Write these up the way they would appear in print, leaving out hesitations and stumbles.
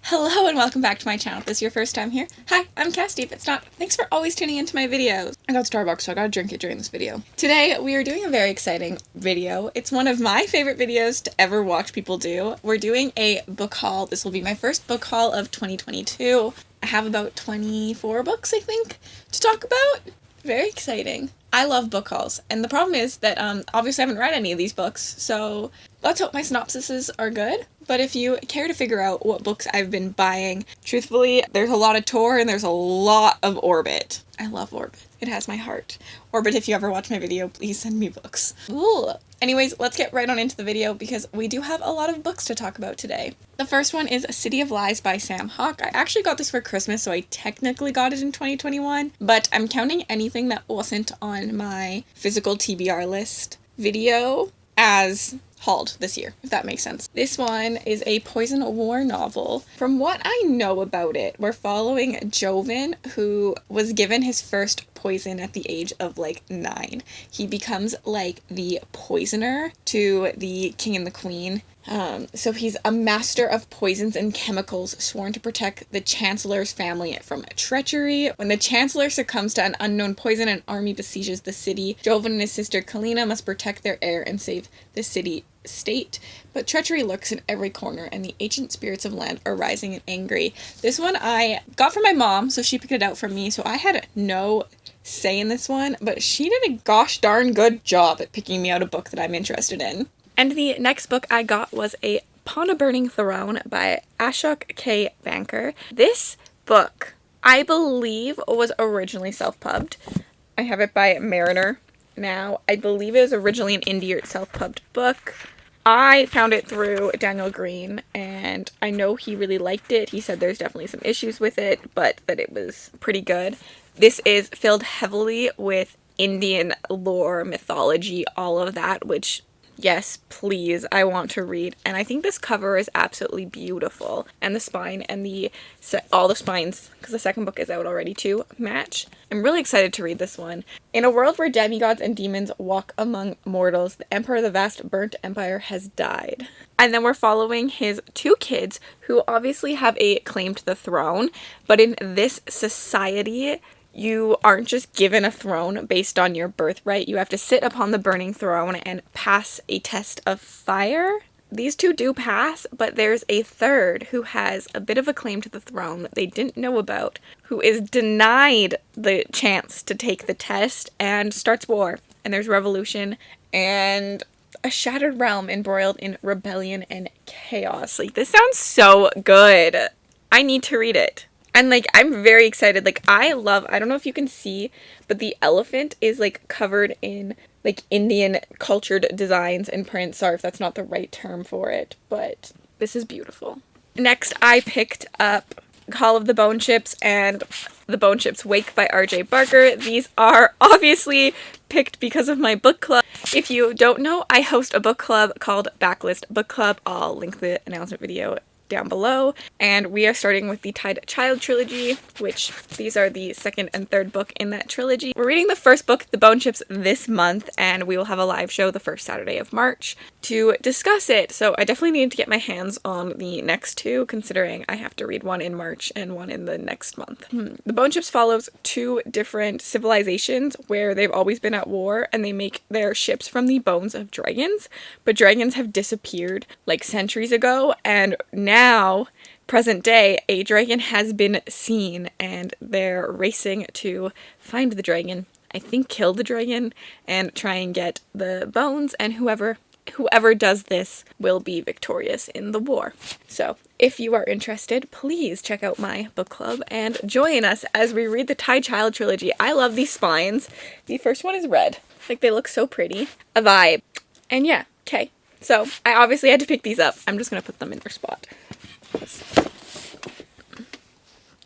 Hello and welcome back to my channel. If this is your first time here, hi, I'm Cassidy. If it's not, thanks for always tuning into my videos. I got Starbucks, so I gotta drink it during this video. Today, we are doing a very exciting video. It's one of my favorite videos to ever watch people do. We're doing a book haul. This will be my first book haul of 2022. I have about 24 books, I think, to talk about. Very exciting. I love book hauls, and the problem is that obviously I haven't read any of these books, so let's hope my synopsises are good. But if you care to figure out what books I've been buying, truthfully, there's a lot of Tor and there's a lot of Orbit. I love Orbit. It has my heart. Orbit, if you ever watch my video, please send me books. Ooh. Anyways, let's get right on into the video because we do have a lot of books to talk about today. The first one is City of Lies by Sam Hawke. I actually got this for Christmas, so I technically got it in 2021, but I'm counting anything that wasn't on my physical TBR list video as hauled this year, if that makes sense. This one is a Poison War novel. From what I know about it, we're following Joven, who was given his first poison at the age of like 9. He becomes like the poisoner to the king and the queen. So he's a master of poisons and chemicals sworn to protect the Chancellor's family from treachery. When the Chancellor succumbs to an unknown poison, an army besieges the city. Joven and his sister Kalina must protect their heir and save the city state. But treachery lurks in every corner, and the ancient spirits of land are rising and angry. This one I got from my mom, so she picked it out for me, so I had no say in this one, but she did a gosh darn good job at picking me out a book that I'm interested in. And the next book I got was a Pawn a Burning Throne by Ashok K. Banker. This book, I believe, was originally self-pubbed. I have it by Mariner now. I believe it was originally an indie or self-pubbed book. I found it through Daniel Green, and I know he really liked it. He said there's definitely some issues with it, but that it was pretty good. This is filled heavily with Indian lore, mythology, all of that, which, yes, please, I want to read. And I think this cover is absolutely beautiful. And the spine and all the spines, because the second book is out already too, match. I'm really excited to read this one. In a world where demigods and demons walk among mortals, the emperor of the vast burnt empire has died. And then we're following his 2 kids who obviously have a claim to the throne. But in this society, you aren't just given a throne based on your birthright. You have to sit upon the burning throne and pass a test of fire. These 2 do pass, but there's a third who has a bit of a claim to the throne that they didn't know about, who is denied the chance to take the test and starts war. And there's revolution and a shattered realm embroiled in rebellion and chaos. Like, this sounds so good. I need to read it. And, like, I'm very excited. Like, I don't know if you can see, but the elephant is, like, covered in, like, Indian cultured designs and prints. Sorry if that's not the right term for it, but this is beautiful. Next, I picked up Call of the Bone Ships and The Bone Ships Wake by R.J. Barker. These are obviously picked because of my book club. If you don't know, I host a book club called BackList Bookclub. I'll link the announcement video down below, and we are starting with the Tied Child trilogy, which these are the second and third book in that trilogy. We're reading the first book, The Bone Ships, this month, and we will have a live show the first Saturday of March to discuss it. So I definitely need to get my hands on the next 2, considering I have to read one in March and one in the next month. The Bone Ships follows 2 different civilizations where they've always been at war, and they make their ships from the bones of dragons, but dragons have disappeared like centuries ago, and now, present day, a dragon has been seen, and they're racing to find the dragon, I think kill the dragon, and try and get the bones, and whoever does this will be victorious in the war. So, if you are interested, please check out my book club and join us as we read the Tied Child trilogy. I love these spines. The first one is red. Like, they look so pretty. A vibe. And yeah, okay. So, I obviously had to pick these up. I'm just gonna put them in their spot.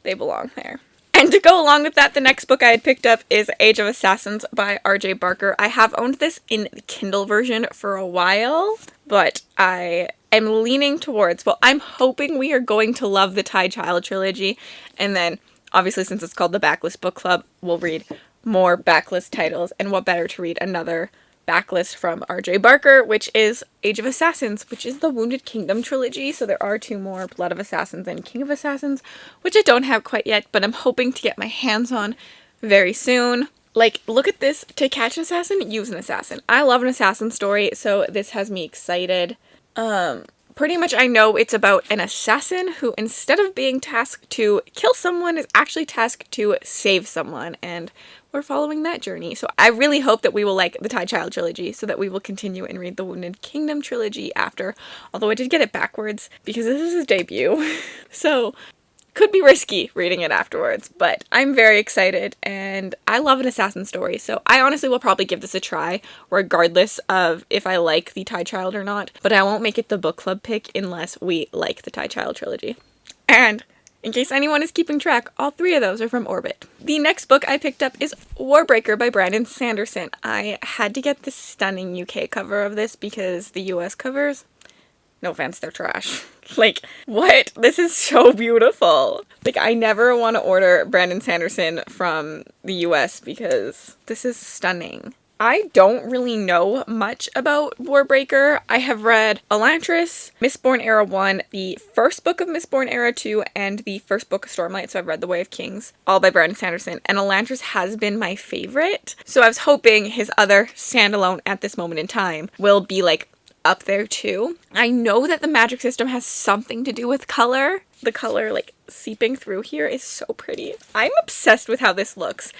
They belong there. And to go along with that, the next book I had picked up is Age of Assassins by R.J. Barker. I have owned this in the Kindle version for a while, but I am leaning towards, well, I'm hoping we are going to love the Tied Child trilogy, and then, obviously, since it's called the BackList Book Club, we'll read more BackList titles, and what better to read another BackList from R.J. Barker, which is Age of Assassins, which is the Wounded Kingdom trilogy. So there are 2 more, Blood of Assassins and King of Assassins, which I don't have quite yet, but I'm hoping to get my hands on very soon. Like, look at this. To catch an assassin, use an assassin. I love an assassin story, so this has me excited. Pretty much I know it's about an assassin who, instead of being tasked to kill someone, is actually tasked to save someone, and we're following that journey. So I really hope that we will like the Tie Child trilogy, so that we will continue and read the Wounded Kingdom trilogy after, although I did get it backwards, because this is his debut. So could be risky reading it afterwards, but I'm very excited, and I love an assassin story, so I honestly will probably give this a try, regardless of if I like the Tie Child or not, but I won't make it the book club pick unless we like the Tie Child trilogy. And in case anyone is keeping track, all 3 of those are from Orbit. The next book I picked up is Warbreaker by Brandon Sanderson. I had to get the stunning UK cover of this because the US covers, no offense, they're trash. Like, what? This is so beautiful. Like, I never want to order Brandon Sanderson from the US because this is stunning. I don't really know much about Warbreaker. I have read Elantris, Mistborn Era 1, the first book of Mistborn Era 2, and the first book of Stormlight, so I've read The Way of Kings, all by Brandon Sanderson, and Elantris has been my favorite. So I was hoping his other standalone at this moment in time will be, like, up there too. I know that the magic system has something to do with color. The color, like, seeping through here is so pretty. I'm obsessed with how this looks.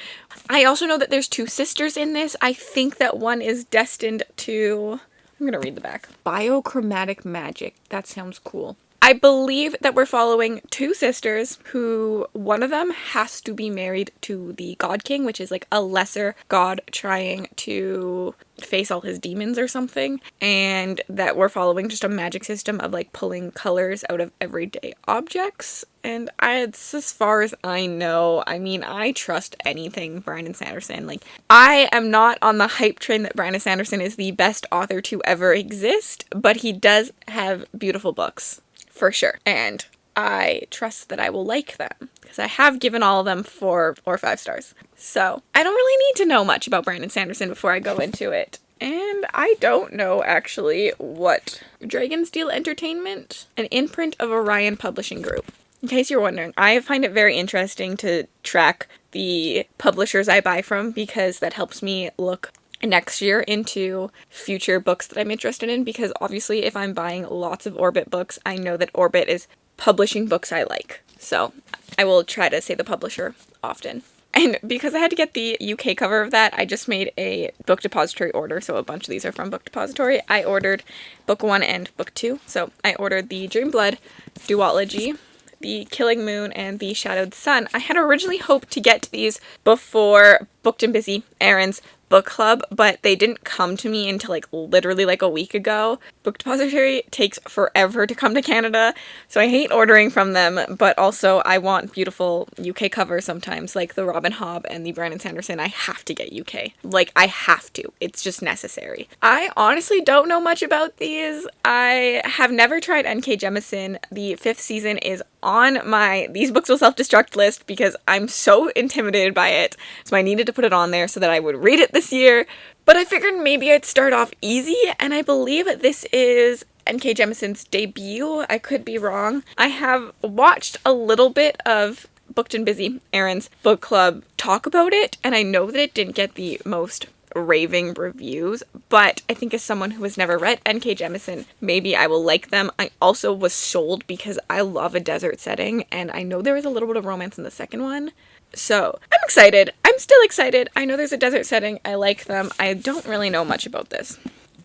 I also know that there's 2 sisters in this. I think that one is destined to, I'm gonna read the back. Biochromatic magic. That sounds cool. I believe that we're following 2 sisters who, one of them has to be married to the God King, which is like a lesser god trying to face all his demons or something, and that we're following just a magic system of like pulling colors out of everyday objects. And it's as far as I know. I mean, I trust anything Brandon Sanderson. Like, I am not on the hype train that Brandon Sanderson is the best author to ever exist, but he does have beautiful books. For sure. And I trust that I will like them, because I have given all of them 4 or 5 stars. So I don't really need to know much about Brandon Sanderson before I go into it. And I don't know actually what Dragonsteel Entertainment, an imprint of Orion Publishing Group. In case you're wondering, I find it very interesting to track the publishers I buy from, because that helps me look next year into future books that I'm interested in, because obviously if I'm buying lots of Orbit books, I know that Orbit is publishing books I like. So I will try to say the publisher often. And because I had to get the UK cover of that, I just made a book depository order, so a bunch of these are from Book Depository. I ordered book 1 and book 2, so I ordered the Dreamblood duology, the Killing Moon, and the Shadowed Sun. I had originally hoped to get these before Booked and Busy, Aaron's book club, but they didn't come to me until like literally like a week ago. Book Depository takes forever to come to Canada, so I hate ordering from them, but also I want beautiful UK covers sometimes, like the Robin Hobb and the Brandon Sanderson. I have to get UK. Like, I have to. It's just necessary. I honestly don't know much about these. I have never tried N.K. Jemisin. The 5th season is on my These Books Will Self-Destruct list because I'm so intimidated by it, so I needed to put it on there so that I would read it this year. But I figured maybe I'd start off easy, and I believe this is N.K. Jemisin's debut. I could be wrong. I have watched a little bit of Booked and Busy, Aaron's book club, talk about it, and I know that it didn't get the most raving reviews, but I think as someone who has never read N.K. Jemisin, maybe I will like them. I also was sold because I love a desert setting, and I know there was a little bit of romance in the second one. So I'm excited. I'm still excited. I know there's a desert setting. I like them. I don't really know much about this.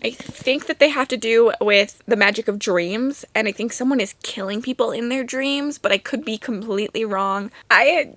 I think that they have to do with the magic of dreams, and I think someone is killing people in their dreams, but I could be completely wrong. I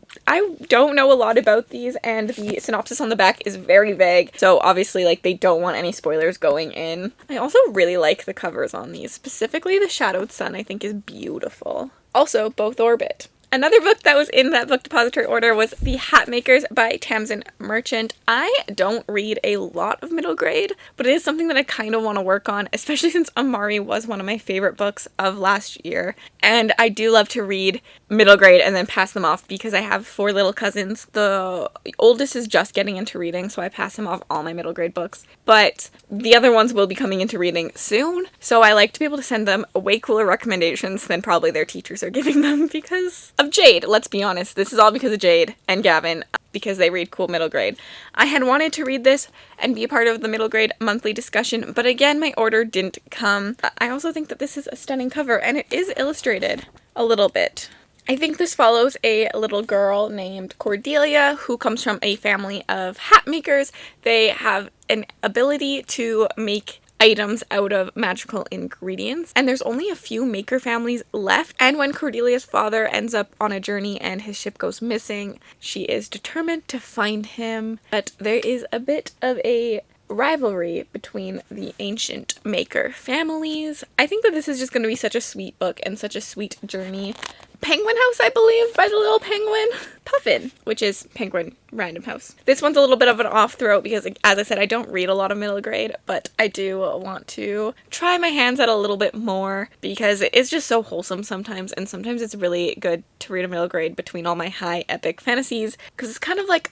don't know a lot about these, and the synopsis on the back is very vague, so obviously, like, they don't want any spoilers going in. I also really like the covers on these. Specifically, the Shadowed Sun, I think, is beautiful. Also, both Orbit. Another book that was in that book depository order was The Hat Makers by Tamsin Merchant. I don't read a lot of middle grade, but it is something that I kind of want to work on, especially since Amari was one of my favorite books of last year. And I do love to read middle grade and then pass them off because I have 4 little cousins. The oldest is just getting into reading, so I pass him off all my middle grade books. But the other ones will be coming into reading soon, so I like to be able to send them way cooler recommendations than probably their teachers are giving them because of Jade. Let's be honest, this is all because of Jade and Gavin, because they read cool middle grade. I had wanted to read this and be a part of the middle grade monthly discussion, but again, my order didn't come. I also think that this is a stunning cover, and it is illustrated a little bit. I think this follows a little girl named Cordelia who comes from a family of hat makers. They have an ability to make items out of magical ingredients, and there's only a few maker families left. And when Cordelia's father ends up on a journey and his ship goes missing, she is determined to find him. But there is a bit of a rivalry between the ancient maker families. I think that this is just going to be such a sweet book and such a sweet journey. Penguin House, I believe, by the little penguin. Puffin, which is Penguin Random House. This one's a little bit of an off-throat because, as I said, I don't read a lot of middle grade, but I do want to try my hands at a little bit more because it is just so wholesome sometimes, and sometimes it's really good to read a middle grade between all my high epic fantasies because it's kind of like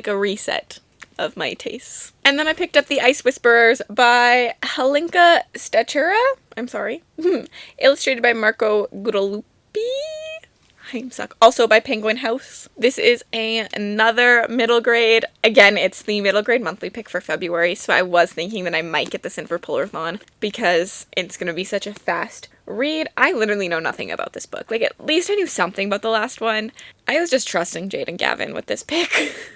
a reset of my tastes. And then I picked up The Ice Whisperers by Halinka Statura. I'm sorry. Illustrated by Marco Guadalupe. I'm suck. Also by Penguin House. This is another middle grade. Again, it's the middle grade monthly pick for February, so I was thinking that I might get this in for Pullathon because it's going to be such a fast read. I literally know nothing about this book. Like, at least I knew something about the last one. I was just trusting Jade and Gavin with this pick.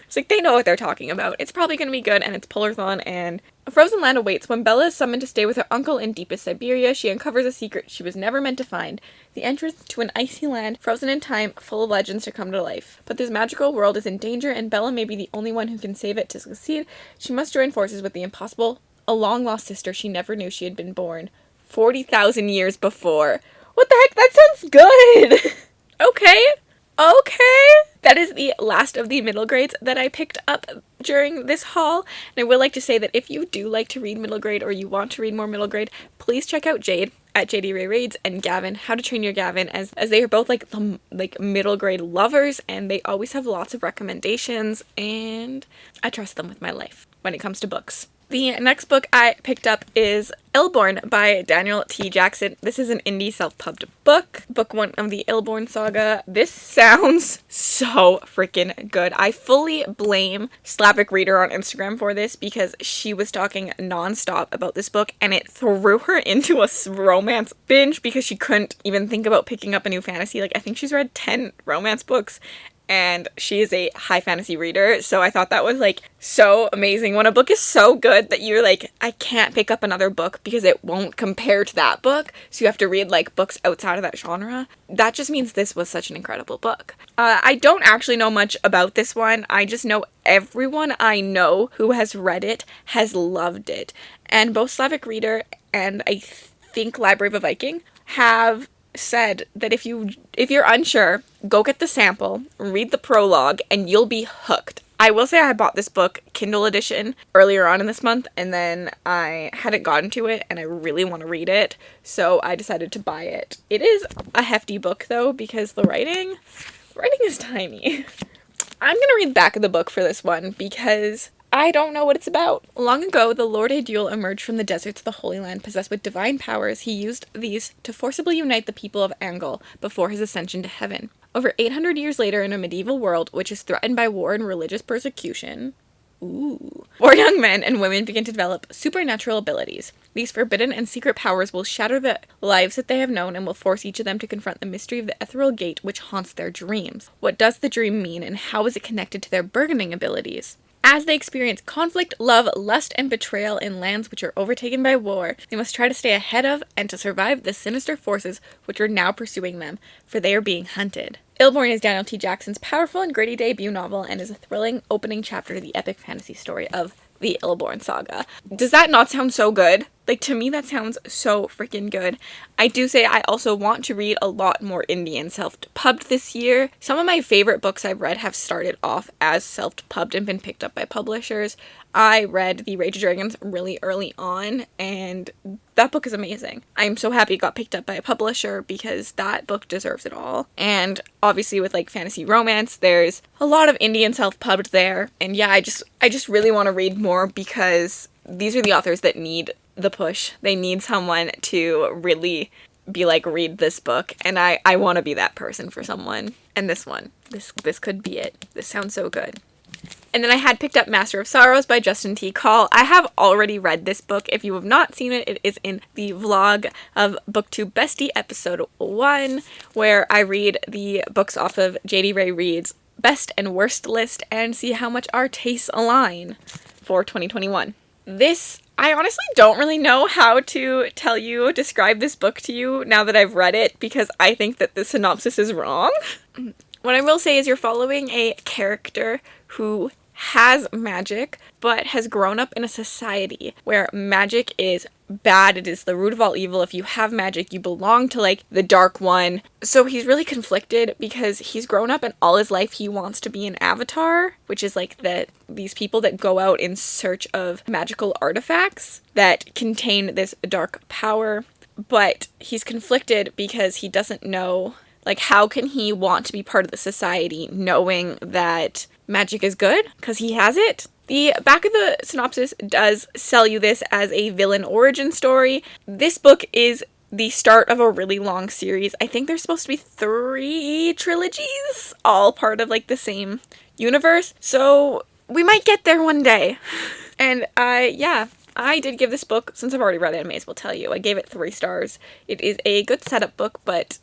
It's like, they know what they're talking about. It's probably going to be good, and it's Pullathon, and a frozen land awaits. When Bella is summoned to stay with her uncle in deepest Siberia, she uncovers a secret she was never meant to find. The entrance to an icy land, frozen in time, full of legends to come to life. But this magical world is in danger, and Bella may be the only one who can save it. To succeed, she must join forces with the impossible, a long-lost sister she never knew she had been born 40,000 years before. What the heck? That sounds good! Okay. That is the last of the middle grades that I picked up during this haul. And I would like to say that if you do like to read middle grade or you want to read more middle grade, please check out Jade at JD Ray Reads and Gavin, How to Train Your Gavin, as they are both like middle grade lovers, and they always have lots of recommendations, and I trust them with my life when it comes to books. The next book I picked up is Illborn by Daniel T. Jackson. This is an indie self-pubbed book. Book 1 of the Illborn saga. This sounds so freaking good. I fully blame Slavic Reader on Instagram for this because she was talking nonstop about this book and it threw her into a romance binge because she couldn't even think about picking up a new fantasy. Like, I think she's read 10 romance books. And she is a high fantasy reader, so I thought that was, like, so amazing. When a book is so good that you're like, I can't pick up another book because it won't compare to that book, so you have to read, like, books outside of that genre, that just means this was such an incredible book. I don't actually know much about this one. I just know everyone I know who has read it has loved it. And both Slavic Reader and I think Library of a Viking have said that if you're unsure, go get the sample, read the prologue, and you'll be hooked. I will say I bought this book Kindle edition earlier on in this month, and then I hadn't gotten to it, and I really want to read it, so I decided to buy it. It is a hefty book, though, because the writing is tiny. I'm gonna read the back of the book for this one, because I don't know what it's about. Long ago, the Lord Adul emerged from the deserts of the Holy Land possessed with divine powers. He used these to forcibly unite the people of Angol before his ascension to heaven. Over 800 years later, in a medieval world which is threatened by war and religious persecution, more young men and women begin to develop supernatural abilities. These forbidden and secret powers will shatter the lives that they have known and will force each of them to confront the mystery of the ethereal gate which haunts their dreams. What does the dream mean, and how is it connected to their bargaining abilities? As they experience conflict, love, lust, and betrayal in lands which are overtaken by war, they must try to stay ahead of and to survive the sinister forces which are now pursuing them, for they are being hunted. Illborn is Daniel T. Jackson's powerful and gritty debut novel and is a thrilling opening chapter to the epic fantasy story of the Illborn saga. Does that not sound so good? Like, to me, that sounds so freaking good. I do say I also want to read a lot more indie and self-pubbed this year. Some of my favorite books I've read have started off as self-pubbed and been picked up by publishers. I read The Rage of Dragons really early on, and that book is amazing. I'm so happy it got picked up by a publisher because that book deserves it all. And obviously with like fantasy romance, there's a lot of indie and self-pubbed there. And yeah, I just really want to read more because these are the authors that need the push. They need someone to really be like, read this book, and I want to be that person for someone. And this could be it. This sounds so good. And then I had picked up Master of Sorrows by Justin T. Call. I have already read this book. If you have not seen it, it is in the vlog of BookTube Bestie episode 1, where I read the books off of JD Ray Reid's best and worst list and see how much our tastes align for 2021. I honestly don't really know how to describe this book to you now that I've read it, because I think that the synopsis is wrong. What I will say is you're following a character who has magic, but has grown up in a society where magic is bad. It is the root of all evil. If you have magic, you belong to like the dark one. So he's really conflicted because he's grown up and all his life he wants to be an avatar, which is like these people that go out in search of magical artifacts that contain this dark power. But he's conflicted because he doesn't know, like, how can he want to be part of the society knowing that magic is good because he has it? The back of the synopsis does sell you this as a villain origin story. This book is the start of a really long series. I think there's supposed to be 3 trilogies, all part of like the same universe. So we might get there one day. And I did give this book, since I've already read it, I may as well tell you, I gave it 3 stars. It is a good setup book, but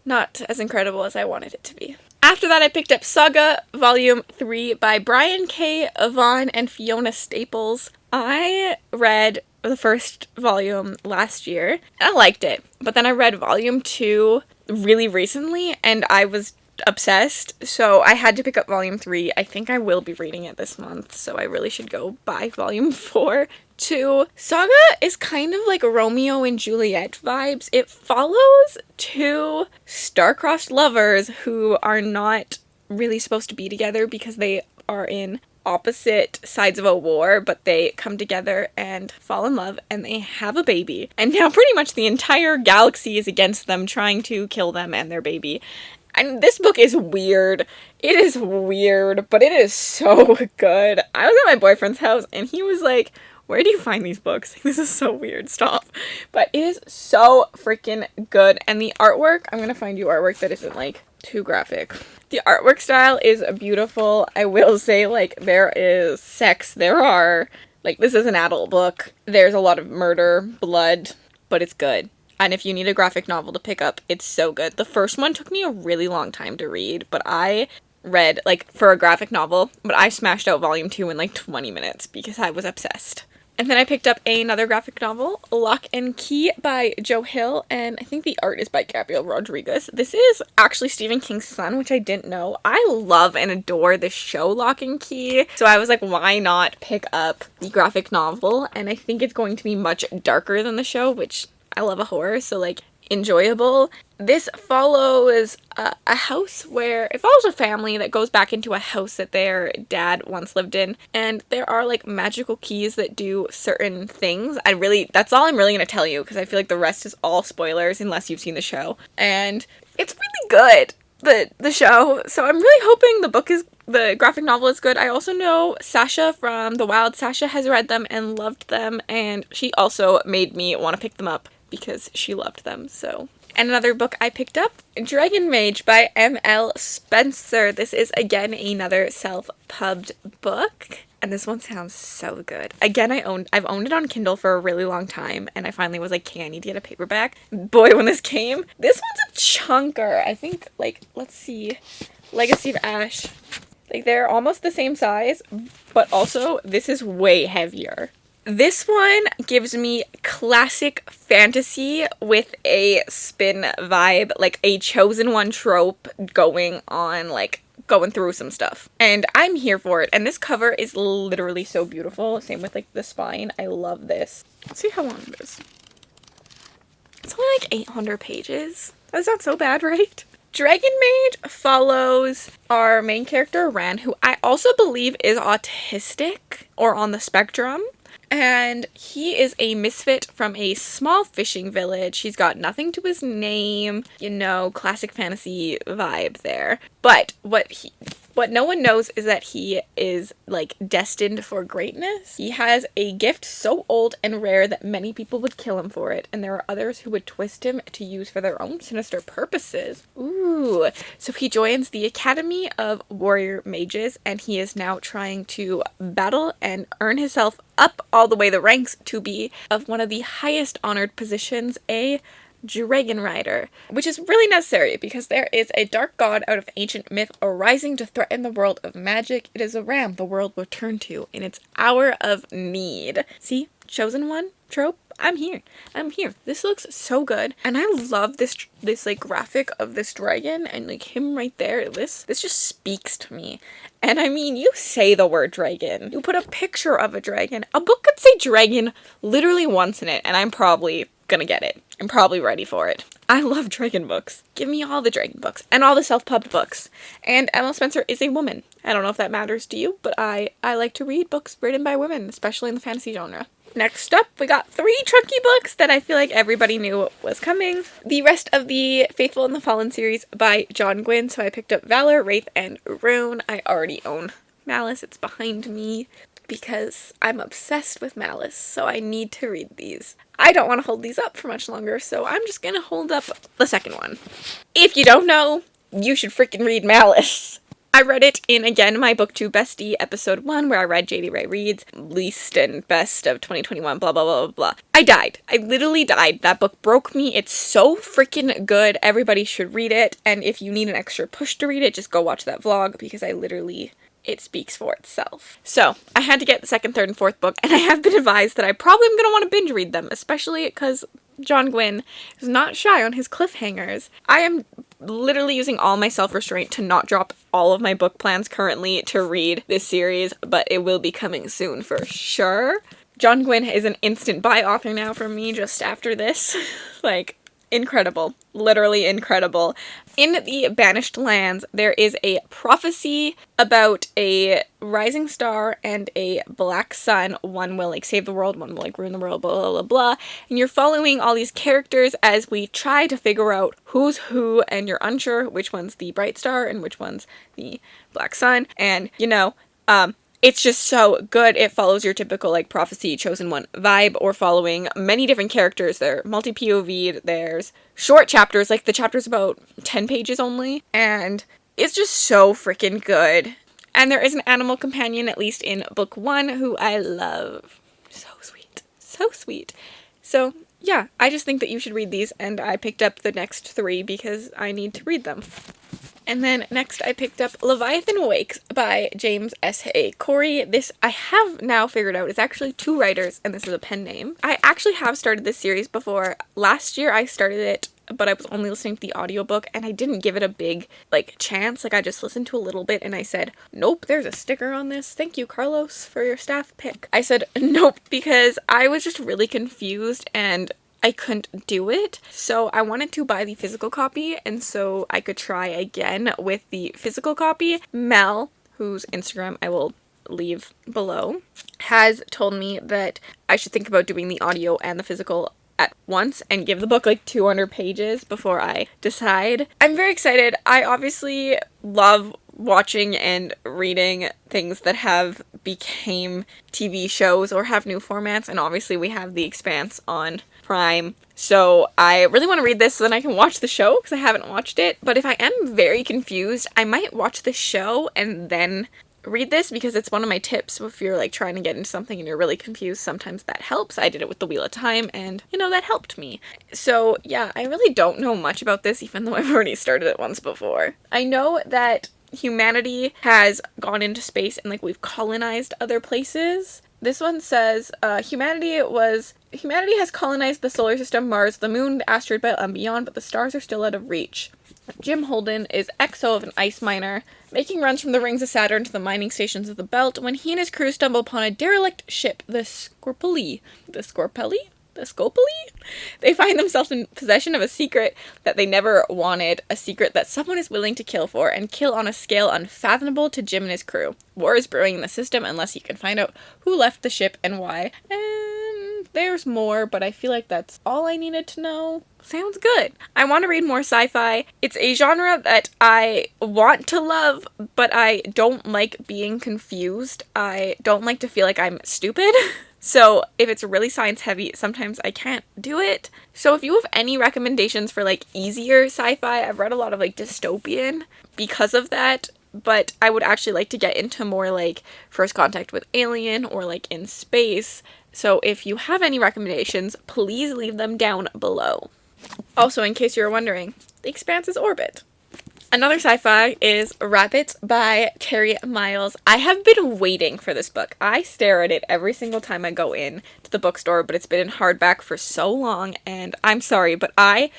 not as incredible as I wanted it to be. After that, I picked up Saga Volume 3 by Brian K. Vaughan and Fiona Staples. I read the first volume last year, and I liked it. But then I read Volume 2 really recently, and I was obsessed, so I had to pick up Volume 3. I think I will be reading it this month, so I really should go buy Volume 4 too. Saga is kind of like Romeo and Juliet vibes. It follows 2 star-crossed lovers who are not really supposed to be together because they are in opposite sides of a war, but they come together and fall in love and they have a baby. And now pretty much the entire galaxy is against them, trying to kill them and their baby. And this book is weird. It is weird, but it is so good. I was at my boyfriend's house and he was like, "Where do you find these books? This is so weird, stop." But it is so freaking good. And the artwork, I'm gonna find you artwork that isn't like too graphic. The artwork style is beautiful. I will say, like, there is sex. This is an adult book. There's a lot of murder, blood, but it's good. And if you need a graphic novel to pick up, it's so good. The first one took me a really long time to read, but I read, like, for a graphic novel, but I smashed out Volume 2 in like 20 minutes because I was obsessed. And then I picked up another graphic novel, Lock and Key by Joe Hill, and I think the art is by Gabriel Rodriguez. This is actually Stephen King's son, which I didn't know. I love and adore the show Lock and Key, so I was like, why not pick up the graphic novel? And I think it's going to be much darker than the show, which I love a horror, so like, enjoyable. This follows a house where it follows a family that goes back into a house that their dad once lived in, and there are like magical keys that do certain things. That's all I'm really gonna tell you because I feel like the rest is all spoilers unless you've seen the show, and it's really good, the show. So I'm really hoping the graphic novel is good. I also know Sasha from The Wild Sasha has read them and loved them, and she also made me want to pick them up because she loved them, so. And another book I picked up, Dragon Mage by M.L. Spencer. This is, again, another self-pubbed book, and this one sounds so good. Again, I've owned it on Kindle for a really long time, and I finally was like, okay, I need to get a paperback. Boy, when this came, this one's a chunker. I think, like, let's see, Legacy of Ash. Like, they're almost the same size, but also, this is way heavier. This one gives me classic fantasy with a spin vibe, like a chosen one trope going on like going through some stuff. And I'm here for it. And this cover is literally so beautiful. Same with like the spine. I love this. Let's see how long it is. It's only like 800 pages. That's not so bad, right? Dragon Mage follows our main character, Ran, who I also believe is autistic or on the spectrum. And he is a misfit from a small fishing village. He's got nothing to his name, you know, classic fantasy vibe there. But what no one knows is that he is, like, destined for greatness. He has a gift so old and rare that many people would kill him for it, and there are others who would twist him to use for their own sinister purposes. Ooh. So he joins the Academy of Warrior Mages, and he is now trying to battle and earn himself up all the way the ranks to be of one of the highest honored positions, a Dragon Rider, which is really necessary because there is a dark god out of ancient myth arising to threaten the world of magic. It is a ram the world will turn to in its hour of need. See? Chosen one trope? I'm here. I'm here. This looks so good. And I love this like graphic of this dragon and like him right there. This just speaks to me. And I mean, you say the word dragon. You put a picture of a dragon. A book could say dragon literally once in it, and I'm probably gonna get it. I'm probably ready for it. I love dragon books. Give me all the dragon books and all the self-pubbed books. And Emma Spencer is a woman. I don't know if that matters to you, but I like to read books written by women, especially in the fantasy genre. Next up, we got 3 chunky books that I feel like everybody knew was coming. The rest of the Faithful and the Fallen series by John Gwynne. So I picked up Valor, Wraith, and Rune. I already own Malice. It's behind me because I'm obsessed with Malice, so I need to read these. I don't want to hold these up for much longer, so I'm just gonna hold up the second one. If you don't know, you should freaking read Malice. I read it in, again, my BookTube Bestie episode 1, where I read J.D. Ray Reid's least and best of 2021, blah, blah, blah, blah, blah. I died. I literally died. That book broke me. It's so freaking good. Everybody should read it. And if you need an extra push to read it, just go watch that vlog, because it speaks for itself. So, I had to get the second, third, and fourth book, and I have been advised that I probably am going to want to binge read them, especially because John Gwynne is not shy on his cliffhangers. I am literally using all my self-restraint to not drop all of my book plans currently to read this series, but it will be coming soon for sure. John Gwynne is an instant buy author now for me just after this. Like, incredible. Literally incredible. In the Banished Lands, there is a prophecy about a rising star and a black sun. One will, like, save the world, one will, like, ruin the world, blah, blah, blah, blah. And you're following all these characters as we try to figure out who's who, and you're unsure which one's the bright star and which one's the black sun. And, you know, it's just so good. It follows your typical, like, prophecy, chosen one vibe, or following many different characters. They're multi-POV'd, there's short chapters, like the chapter's about 10 pages only, and it's just so freaking good. And there is an animal companion, at least in book 1, who I love. So sweet. So sweet. So, yeah, I just think that you should read these, and I picked up the next 3 because I need to read them. And then next I picked up Leviathan Wakes by James S.A. Corey. This I have now figured out is actually 2 writers, and this is a pen name. I actually have started this series before. Last year I started it, but I was only listening to the audiobook, and I didn't give it a big, like, chance. Like, I just listened to a little bit, and I said, nope, there's a sticker on this. Thank you, Carlos, for your staff pick. I said nope because I was just really confused, and I couldn't do it, so I wanted to buy the physical copy, and so I could try again with the physical copy. Mel, whose Instagram I will leave below, has told me that I should think about doing the audio and the physical at once and give the book like 200 pages before I decide. I'm very excited. I obviously love watching and reading things that have became TV shows or have new formats, and obviously we have The Expanse on Prime, so I really want to read this so then I can watch the show because I haven't watched it. But if I am very confused, I might watch the show and then read this, because it's one of my tips if you're like trying to get into something and you're really confused. Sometimes that helps. I did it with The Wheel of Time, and you know, that helped me. So yeah, I really don't know much about this, even though I've already started it once before. I know that humanity has gone into space and like we've colonized other places. This one says, humanity has colonized the solar system, Mars, the moon, the asteroid belt, and beyond, but the stars are still out of reach. Jim Holden is XO of an ice miner, making runs from the rings of Saturn to the mining stations of the belt when he and his crew stumble upon a derelict ship, the Scorpelli. The Scorpelli? The Scopely? They find themselves in possession of a secret that they never wanted, a secret that someone is willing to kill for, and kill on a scale unfathomable to Jim and his crew. War is brewing in the system unless you can find out who left the ship and why. And there's more, but I feel like that's all I needed to know. Sounds good. I want to read more sci-fi. It's a genre that I want to love, but I don't like being confused. I don't like to feel like I'm stupid. So if it's really science heavy, sometimes I can't do it. So if you have any recommendations for like easier sci-fi, I've read a lot of like dystopian because of that, but I would actually like to get into more like First Contact with Alien or like in space. So if you have any recommendations, please leave them down below. Also, in case you're wondering, The Expanse is Orbit. Another sci-fi is Rabbits by Terry Miles. I have been waiting for this book. I stare at it every single time I go in to the bookstore, but it's been in hardback for so long, and I'm sorry, but I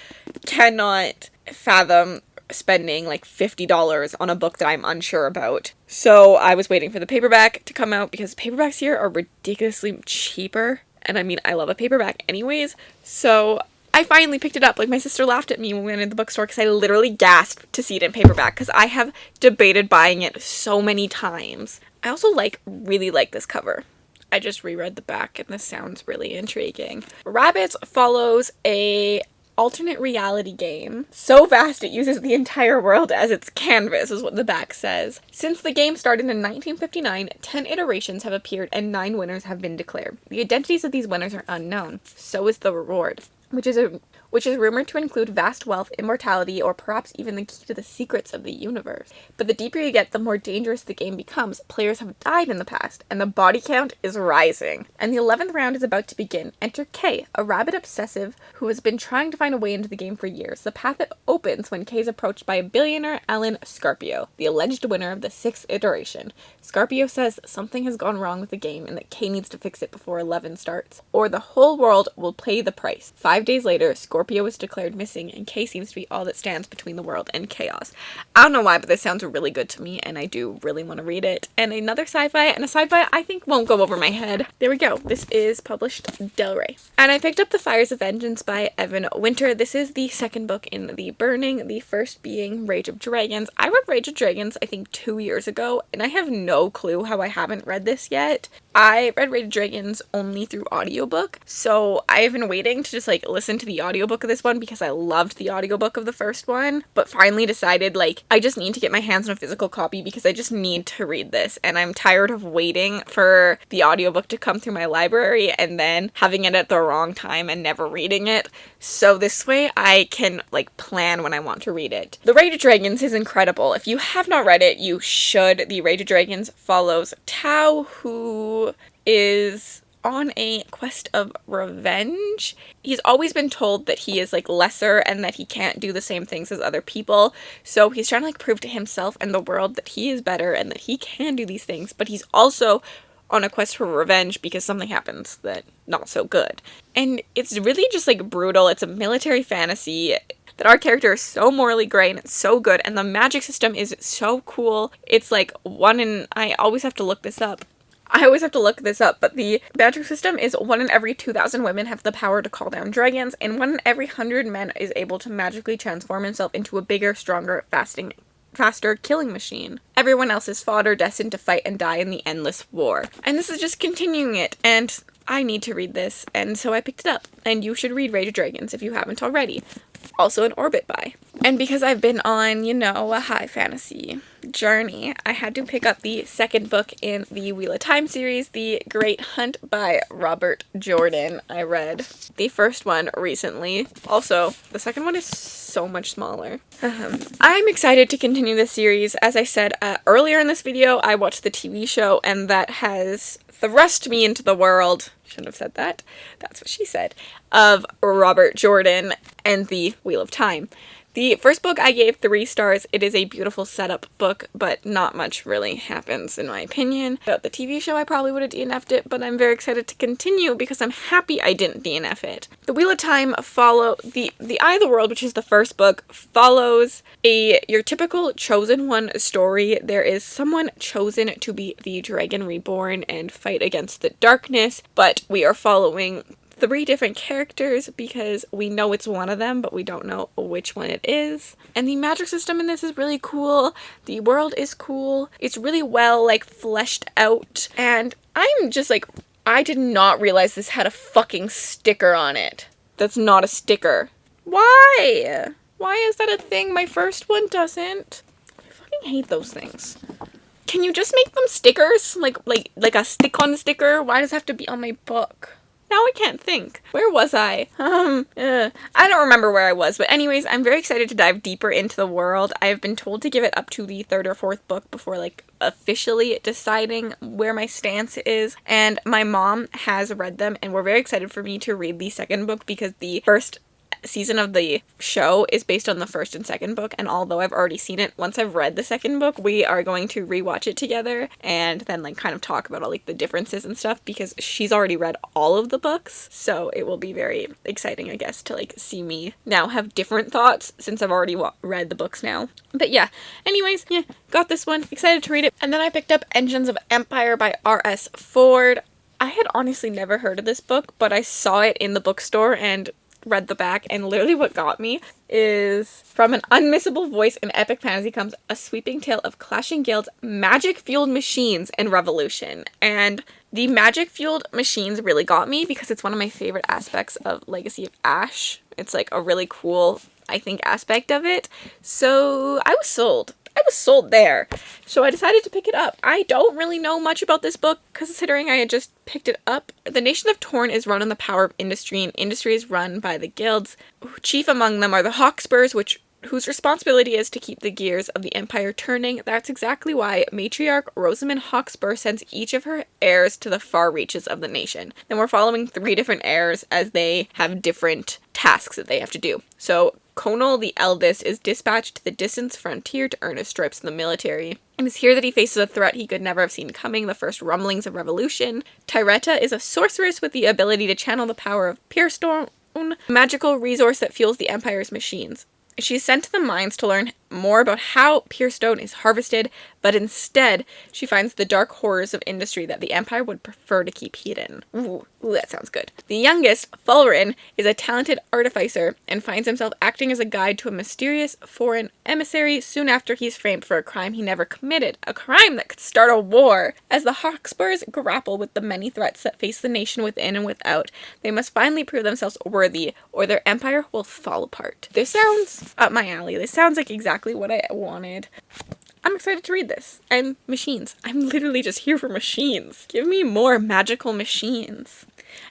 cannot fathom spending like $50 on a book that I'm unsure about. So I was waiting for the paperback to come out because paperbacks here are ridiculously cheaper, and I mean, I love a paperback anyways, so I finally picked it up. Like, my sister laughed at me when we went into the bookstore because I literally gasped to see it in paperback because I have debated buying it so many times. I also really like this cover. I just reread the back and this sounds really intriguing. Rabbits follows a alternate reality game. So vast it uses the entire world as its canvas, is what the back says. Since the game started in 1959, 10 iterations have appeared and 9 winners have been declared. The identities of these winners are unknown. So is the reward, which is rumored to include vast wealth, immortality, or perhaps even the key to the secrets of the universe. But the deeper you get, the more dangerous the game becomes. Players have died in the past, and the body count is rising. And the 11th round is about to begin. Enter Kay, a rabbit obsessive who has been trying to find a way into the game for years. The path opens when Kay is approached by a billionaire, Alan Scarpio, the alleged winner of the 6th iteration. Scarpio says something has gone wrong with the game and that Kay needs to fix it before 11 starts, or the whole world will pay the price. 5 days later, Scorpio is declared missing, and Kay seems to be all that stands between the world and chaos. I don't know why, but this sounds really good to me, and I do really want to read it. And another sci-fi, and a sci-fi I think won't go over my head. There we go. This is published Del Rey. And I picked up The Fires of Vengeance by Evan Winter. This is the second book in the Burning, the first being Rage of Dragons. I read Rage of Dragons, I think 2 years ago, and I have no clue how I haven't read this yet. I read Rage of Dragons only through audiobook, so I have been waiting to just like listen to the audiobook of this one because I loved the audiobook of the first one, but finally decided like I just need to get my hands on a physical copy because I just need to read this, and I'm tired of waiting for the audiobook to come through my library and then having it at the wrong time and never reading it. So this way I can like plan when I want to read it. The Rage of Dragons is incredible. If you have not read it, you should. The Rage of Dragons follows Tao, who is on a quest of revenge. He's always been told that he is like lesser and that he can't do the same things as other people. So he's trying to like prove to himself and the world that he is better and that he can do these things. But he's also on a quest for revenge because something happens that not so good. And it's really just like brutal. It's a military fantasy that our character is so morally gray and it's so good. And the magic system is so cool. It's like I always have to look this up. But the magic system is 1 in every 2,000 women have the power to call down dragons, and 1 in every 100 men is able to magically transform himself into a bigger, stronger, faster killing machine. Everyone else is fodder destined to fight and die in the endless war. And this is just continuing it, and I need to read this, and so I picked it up. And you should read Rage of Dragons if you haven't already. Also an Orbit by. And because I've been on, a high fantasy journey, I had to pick up the second book in the Wheel of Time series, The Great Hunt by Robert Jordan. I read the first one recently. Also, the second one is so much smaller. I'm excited to continue this series. As I said earlier in this video, I watched the TV show, and that has thrust me into the world. Shouldn't have said that. That's what she said. Of Robert Jordan and the Wheel of Time. The first book I gave 3 stars. It is a beautiful setup book, but not much really happens in my opinion. About the TV show, I probably would have DNF'd it, but I'm very excited to continue because I'm happy I didn't DNF it. The Wheel of Time the Eye of the World, which is the first book, follows your typical chosen one story. There is someone chosen to be the Dragon Reborn and fight against the darkness, but we are following 3 different characters because we know it's one of them, but we don't know which one it is. And the magic system in this is really cool. The world is cool. It's really well, like, fleshed out. And I'm just like, I did not realize this had a fucking sticker on it. That's not a sticker. Why? Why is that a thing? My first one doesn't. I fucking hate those things. Can you just make them stickers? Like a stick-on sticker? Why does it have to be on my book? Now I can't think. Where was I? I don't remember where I was, but anyways, I'm very excited to dive deeper into the world. I have been told to give it up to the 3rd or 4th book before, like, officially deciding where my stance is, and my mom has read them, and we're very excited for me to read the 2nd book because the first season of the show is based on the 1st and 2nd book, and although I've already seen it, once I've read the 2nd book, we are going to rewatch it together and then, like, kind of talk about all, like, the differences and stuff because she's already read all of the books, so it will be very exciting, I guess, to, like, see me now have different thoughts since I've already read the books now. But yeah, anyways, yeah, got this one, excited to read it, and then I picked up Engines of Empire by R.S. Ford. I had honestly never heard of this book, but I saw it in the bookstore and read the back, and literally what got me is, from an unmissable voice in epic fantasy comes a sweeping tale of clashing guilds, magic-fueled machines, and revolution. And the magic-fueled machines really got me because it's one of my favorite aspects of Legacy of Ash. It's like a really cool, I think, aspect of it. So I was sold. I was sold there. So I decided to pick it up. I don't really know much about this book, considering I had just picked it up. The nation of Torn is run on the power of industry, and industry is run by the guilds. Chief among them are the Hawkspurs, whose responsibility is to keep the gears of the empire turning. That's exactly why matriarch Rosamund Hawkspur sends each of her heirs to the far reaches of the nation. And we're following 3 different heirs as they have different tasks that they have to do. So Conal, the eldest, is dispatched to the distant frontier to earn his stripes in the military. It is here that he faces a threat he could never have seen coming, the first rumblings of revolution. Tyretta is a sorceress with the ability to channel the power of Purestone, a magical resource that fuels the Empire's machines. She's sent to the mines to learn more about how Purestone is harvested, but instead, she finds the dark horrors of industry that the Empire would prefer to keep hidden. Ooh, that sounds good. The youngest, Fulrin, is a talented artificer and finds himself acting as a guide to a mysterious foreign emissary soon after he's framed for a crime he never committed, a crime that could start a war. As the Hawkspurs grapple with the many threats that face the nation within and without, they must finally prove themselves worthy, or their empire will fall apart. This sounds up my alley. This sounds like exactly what I wanted. I'm excited to read this. And machines. I'm literally just here for machines. Give me more magical machines.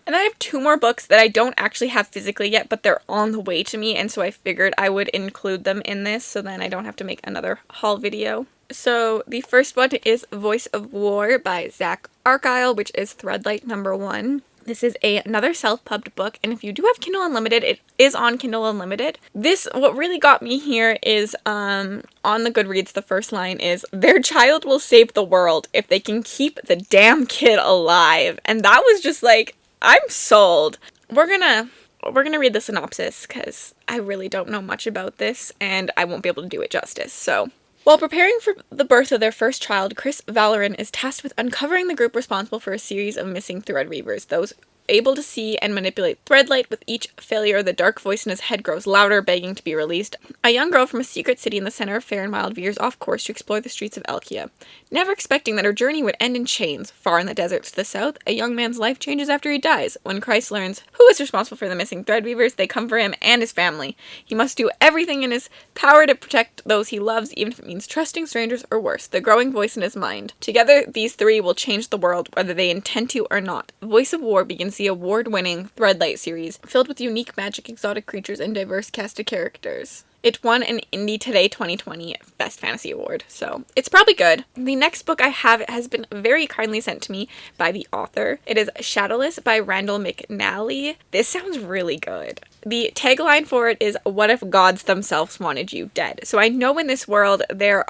And I have 2 more books that I don't actually have physically yet, but they're on the way to me, and so I figured I would include them in this so then I don't have to make another haul video. So the first one is Voice of War by Zach Argyle, which is Threadlight #1. This is another self-pubbed book, and if you do have Kindle Unlimited, it is on Kindle Unlimited. What really got me here is, on the Goodreads, the first line is, "Their child will save the world if they can keep the damn kid alive." And that was just like, I'm sold. We're gonna read the synopsis, because I really don't know much about this, and I won't be able to do it justice, so. While preparing for the birth of their first child, Chris Valoran is tasked with uncovering the group responsible for a series of missing Threadweavers, those able to see and manipulate Threadlight. With each failure, the dark voice in his head grows louder, begging to be released. A young girl from a secret city in the center of Fair and Mild veers off course to explore the streets of Elkia. Never expecting that her journey would end in chains, far in the desert to the south, a young man's life changes after he dies. When Christ learns who is responsible for the missing Threadweavers, they come for him and his family. He must do everything in his power to protect those he loves, even if it means trusting strangers or worse, the growing voice in his mind. Together, these 3 will change the world, whether they intend to or not. Voice of War begins the award-winning Threadlight series, filled with unique magic, exotic creatures, and diverse cast of characters. It won an Indie Today 2020 Best Fantasy Award, so it's probably good. The next book I have has been very kindly sent to me by the author. It is Shadowless by Randall McNally. This sounds really good. The tagline for it is, "What if gods themselves wanted you dead?" So I know in this world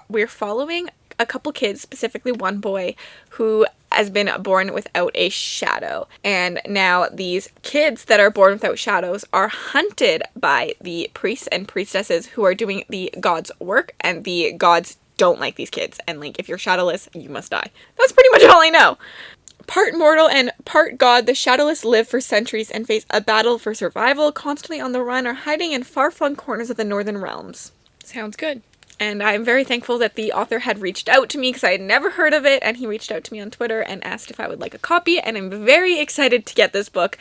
we're following a couple kids, specifically one boy, who has been born without a shadow. And now these kids that are born without shadows are hunted by the priests and priestesses who are doing the gods' work, and the gods don't like these kids. And like, if you're shadowless, you must die. That's pretty much all I know. Part mortal and part god, the shadowless live for centuries and face a battle for survival, constantly on the run or hiding in far-flung corners of the northern realms. Sounds good. And I'm very thankful that the author had reached out to me because I had never heard of it, and he reached out to me on Twitter and asked if I would like a copy, and I'm very excited to get this book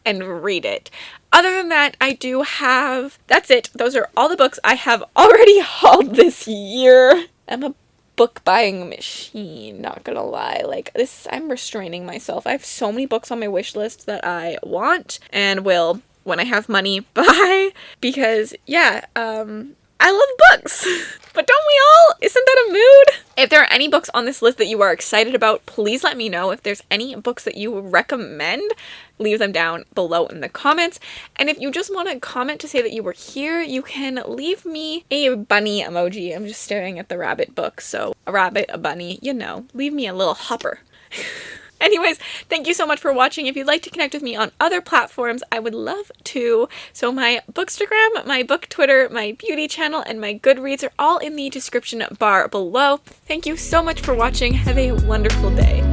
and read it. Other than that, that's it. Those are all the books I have already hauled this year. I'm a book buying machine, not gonna lie. Like this, I'm restraining myself. I have so many books on my wish list that I want and will, when I have money, buy, because I love books, but don't we all? Isn't that a mood? If there are any books on this list that you are excited about, please let me know. If there's any books that you recommend, leave them down below in the comments. And if you just want to comment to say that you were here, you can leave me a bunny emoji. I'm just staring at the rabbit book, so a rabbit, a bunny, leave me a little hopper. Anyways, thank you so much for watching. If you'd like to connect with me on other platforms, I would love to. So my Bookstagram, my book Twitter, my beauty channel, and my Goodreads are all in the description bar below. Thank you so much for watching. Have a wonderful day.